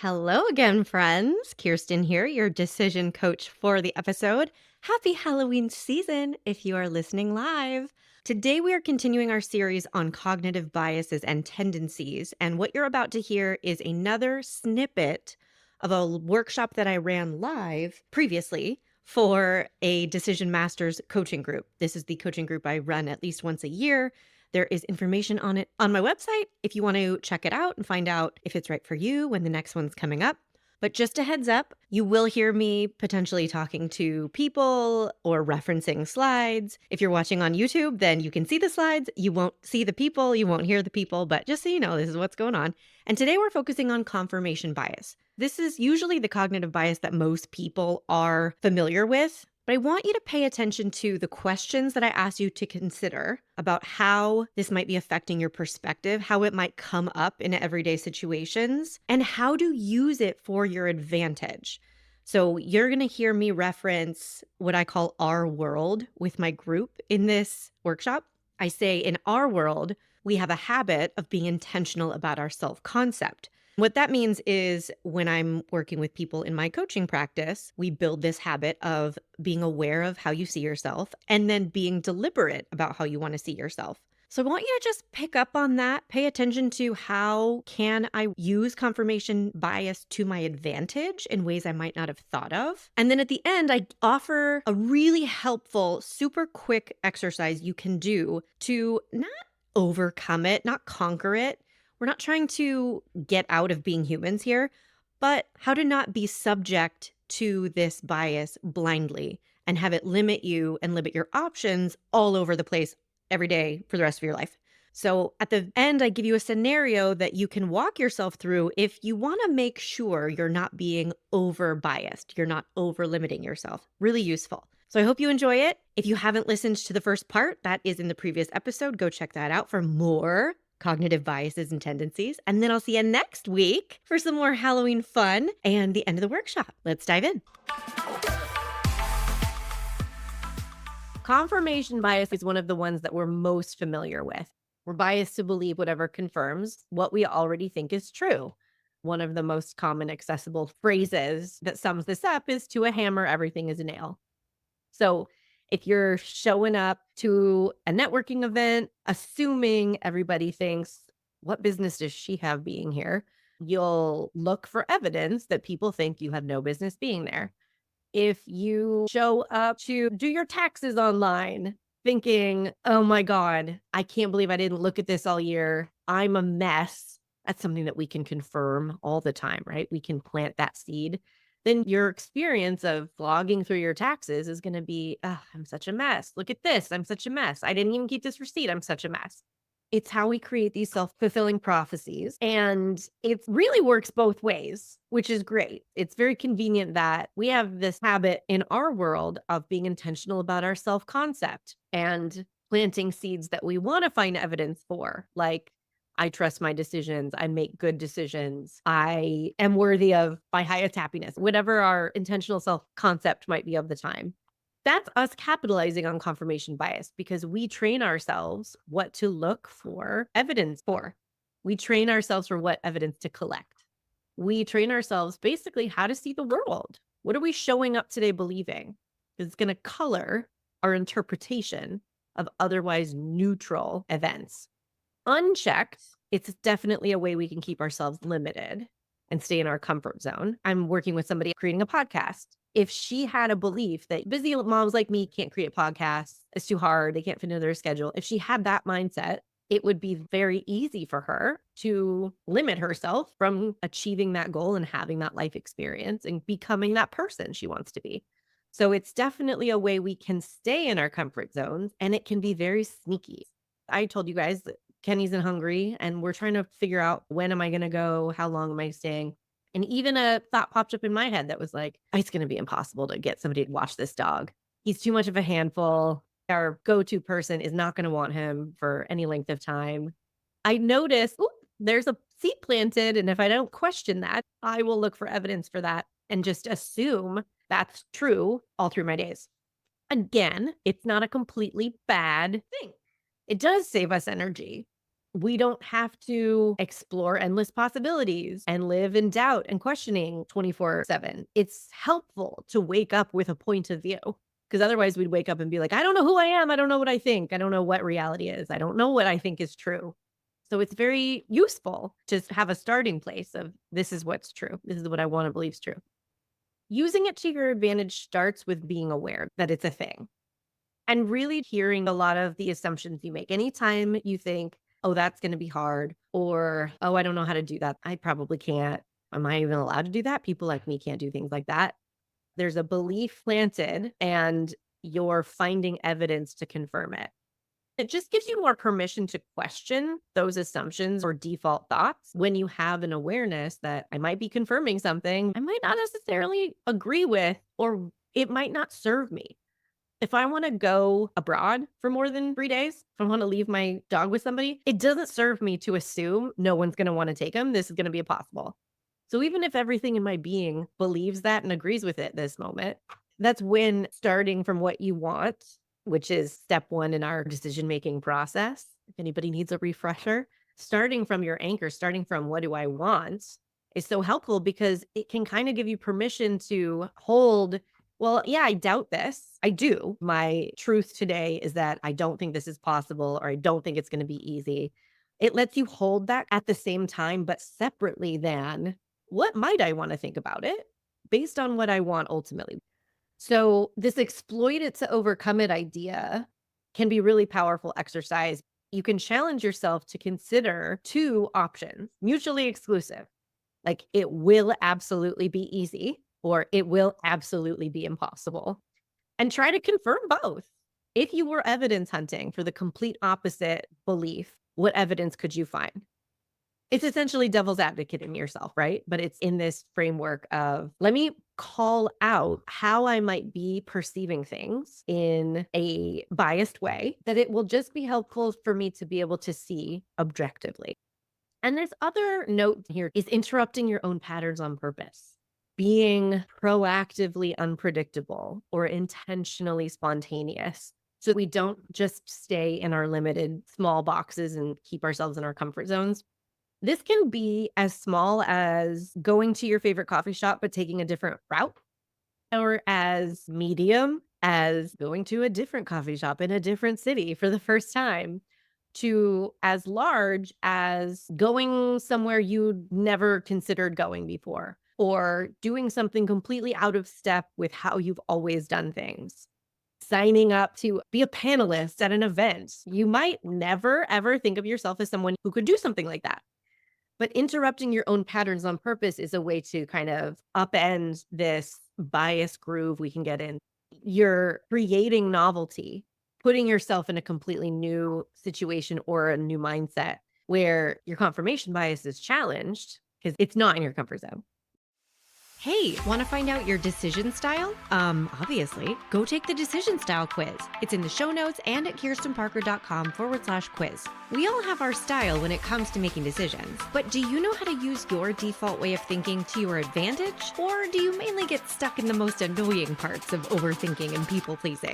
Hello again, friends. Kirsten here, your decision coach for the episode. Happy Halloween season if you are listening live. Today, we are continuing our series on cognitive biases and tendencies. And what you're about to hear is another snippet of a workshop that I ran live previously for a Decision Masters coaching group. This is the coaching group I run at least once a year. There is information on it on my website if you want to check it out and find out if it's right for you when the next one's coming up. But just a heads up, you will hear me potentially talking to people or referencing slides. If you're watching on YouTube, then you can see the slides. You won't see the people, you won't hear the people, but just so you know, this is what's going on. And today we're focusing on confirmation bias. This is usually the cognitive bias that most people are familiar with. But I want you to pay attention to the questions that I asked you to consider about how this might be affecting your perspective, how it might come up in everyday situations, and how to use it for your advantage. So you're going to hear me reference what I call our world with my group in this workshop. I say in our world, we have a habit of being intentional about our self-concept. What that means is when I'm working with people in my coaching practice, we build this habit of being aware of how you see yourself and then being deliberate about how you want to see yourself. So I want you to just pick up on that, pay attention to how can I use confirmation bias to my advantage in ways I might not have thought of. And then at the end, I offer a really helpful, super quick exercise you can do to not overcome it, not conquer it. We're not trying to get out of being humans here, but how to not be subject to this bias blindly and have it limit you and limit your options all over the place every day for the rest of your life. So at the end, I give you a scenario that you can walk yourself through if you want to make sure you're not being over biased, you're not over limiting yourself. Really useful. So I hope you enjoy it. If you haven't listened to the first part, that is in the previous episode. Go check that out for more cognitive biases and tendencies. And then I'll see you next week for some more Halloween fun and the end of the workshop. Let's dive in. Confirmation bias is one of the ones that we're most familiar with. We're biased to believe whatever confirms what we already think is true. One of the most common accessible phrases that sums this up is to a hammer, everything is a nail. So if you're showing up to a networking event, assuming everybody thinks, what business does she have being here? You'll look for evidence that people think you have no business being there. If you show up to do your taxes online thinking, oh my God, I can't believe I didn't look at this all year. I'm a mess. That's something that we can confirm all the time, right? We can plant that seed. Then your experience of logging through your taxes is going to be, I'm such a mess. Look at this. I'm such a mess. I didn't even keep this receipt. I'm such a mess. It's how we create these self-fulfilling prophecies. And it really works both ways, which is great. It's very convenient that we have this habit in our world of being intentional about our self-concept and planting seeds that we want to find evidence for, like I trust my decisions. I make good decisions. I am worthy of my highest happiness, whatever our intentional self-concept might be of the time. That's us capitalizing on confirmation bias because we train ourselves what to look for evidence for. We train ourselves for what evidence to collect. We train ourselves basically how to see the world. What are we showing up today believing? It's going to color our interpretation of otherwise neutral events. Unchecked, it's definitely a way we can keep ourselves limited and stay in our comfort zone. I'm working with somebody creating a podcast. If she had a belief that busy moms like me can't create podcasts, it's too hard, they can't fit into their schedule. If she had that mindset, it would be very easy for her to limit herself from achieving that goal and having that life experience and becoming that person she wants to be. So it's definitely a way we can stay in our comfort zones, and it can be very sneaky. I told you guys that Kenny's in Hungary and we're trying to figure out when am I going to go? How long am I staying? And even a thought popped up in my head that was like, it's going to be impossible to get somebody to watch this dog. He's too much of a handful. Our go-to person is not going to want him for any length of time. I noticed, there's a seed planted. And if I don't question that, I will look for evidence for that and just assume that's true all through my days. Again, it's not a completely bad thing. It does save us energy. We don't have to explore endless possibilities and live in doubt and questioning 24/7. It's helpful to wake up with a point of view because otherwise we'd wake up and be like, I don't know who I am. I don't know what I think. I don't know what reality is. I don't know what I think is true. So it's very useful to have a starting place of this is what's true. This is what I want to believe is true. Using it to your advantage starts with being aware that it's a thing and really hearing a lot of the assumptions you make. Anytime you think, oh, that's going to be hard, or oh, I don't know how to do that. I probably can't. Am I even allowed to do that? People like me can't do things like that. There's a belief planted and you're finding evidence to confirm it. It just gives you more permission to question those assumptions or default thoughts when you have an awareness that I might be confirming something I might not necessarily agree with, or it might not serve me. If I want to go abroad for more than 3 days, if I want to leave my dog with somebody, it doesn't serve me to assume no one's going to want to take him. This is going to be impossible. So even if everything in my being believes that and agrees with it this moment, that's when starting from what you want, which is step one in our decision making process. If anybody needs a refresher, starting from your anchor, starting from what do I want is so helpful because it can kind of give you permission to hold. Well, yeah, I doubt this. I do. My truth today is that I don't think this is possible or I don't think it's going to be easy. It lets you hold that at the same time, but separately than what might I want to think about it based on what I want ultimately. So, this exploit it to overcome it idea can be really powerful exercise. You can challenge yourself to consider two options, mutually exclusive. Like it will absolutely be easy or it will absolutely be impossible. And try to confirm both. If you were evidence hunting for the complete opposite belief, what evidence could you find? It's essentially devil's advocate in yourself, right? But it's in this framework of let me call out how I might be perceiving things in a biased way that it will just be helpful for me to be able to see objectively. And this other note here is interrupting your own patterns on purpose, being proactively unpredictable or intentionally spontaneous. So we don't just stay in our limited small boxes and keep ourselves in our comfort zones. This can be as small as going to your favorite coffee shop, but taking a different route, or as medium as going to a different coffee shop in a different city for the first time, to as large as going somewhere you never considered going before, or doing something completely out of step with how you've always done things. Signing up to be a panelist at an event. You might never, ever think of yourself as someone who could do something like that. But interrupting your own patterns on purpose is a way to kind of upend this bias groove we can get in. You're creating novelty, putting yourself in a completely new situation or a new mindset where your confirmation bias is challenged because it's not in your comfort zone. Hey, want to find out your decision style? Obviously, go take the decision style quiz. It's in the show notes and at kirstenparker.com/quiz. We all have our style when it comes to making decisions, but do you know how to use your default way of thinking to your advantage? Or do you mainly get stuck in the most annoying parts of overthinking and people pleasing?